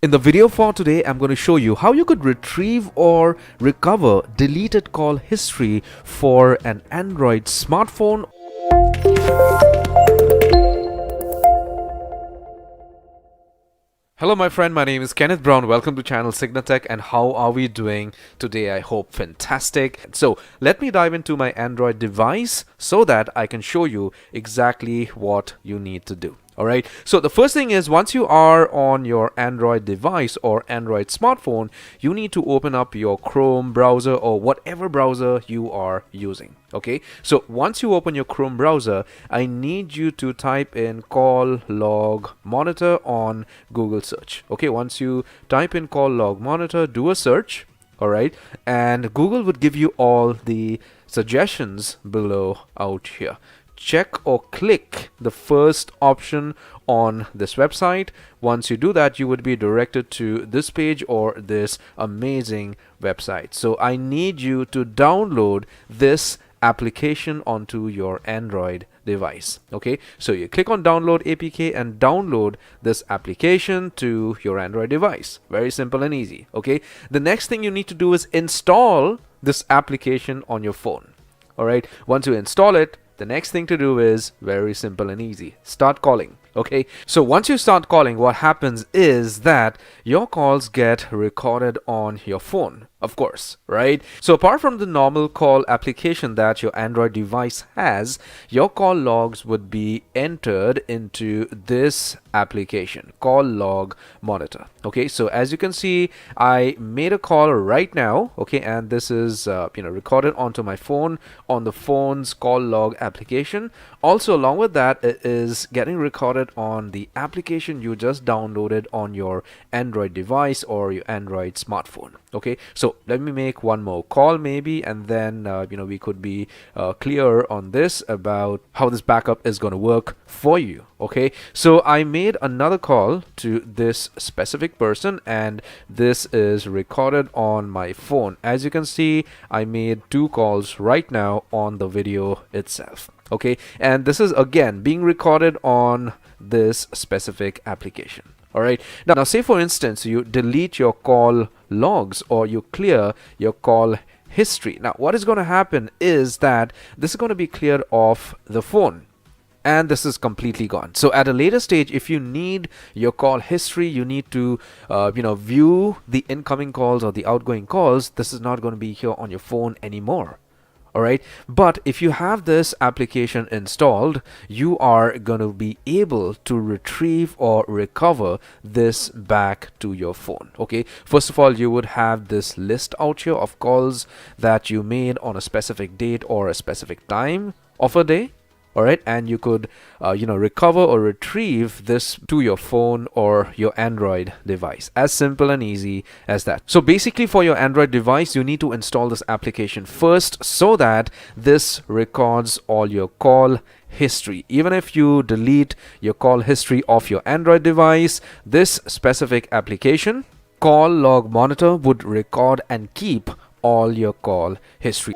In the video for today, I'm going to show you how you could retrieve or recover deleted call history for an Android smartphone. Hello my friend, my name is Kenneth Brown. Welcome to channel CygnaTech, and how are we doing today? I hope fantastic. So let me dive into my Android device so that I can show you exactly what you need to do. Alright, so the first thing is, once you are on your Android device or Android smartphone, you need to open up your Chrome browser or whatever browser you are using. Okay, so once you open your Chrome browser, I need you to type in call log monitor on Google search. Okay, once you type in call log monitor, do a search. Alright, and Google would give you all the suggestions below out here. Check or click the first option on this website. Once you do that, you would be directed to this page or this amazing website. So I need you to download this application onto your Android device. Okay, so you click on download APK and download this application to your Android device. Very simple and easy. Okay, the next thing you need to do is install this application on your phone. All right, once you install it, the next thing to do is very simple and easy. Start calling. Okay, so once you start calling, what happens is that your calls get recorded on your phone, of course, right? So apart from the normal call application that your Android device has, your call logs would be entered into this application, call log monitor. Okay, so as you can see, I made a call right now. Okay, and this is recorded onto my phone on the phone's call log application. Also, along with that, it is getting recorded on the application you just downloaded on your Android device or your Android smartphone. Okay, so let me make one more call maybe, and then we could be clear on this about how this backup is going to work for you. Okay, so I made another call to this specific person, and this is recorded on my phone. As you can see, I made two calls right now on the video itself. Okay, and this is again being recorded on this specific application. All right, now say for instance you delete your call logs or you clear your call history. Now what is going to happen is that this is going to be cleared off the phone, and this is completely gone. So at a later stage, if you need your call history, you need to view the incoming calls or the outgoing calls. This is not going to be here on your phone anymore. All right, but if you have this application installed, you are going to be able to retrieve or recover this back to your phone. Okay, first of all, you would have this list out here of calls that you made on a specific date or a specific time of a day. All right, and you could recover or retrieve this to your phone or your Android device. As simple and easy as that. So basically, for your Android device, you need to install this application first so that this records all your call history. Even if you delete your call history off your Android device, this specific application, call log monitor, would record and keep all your call history.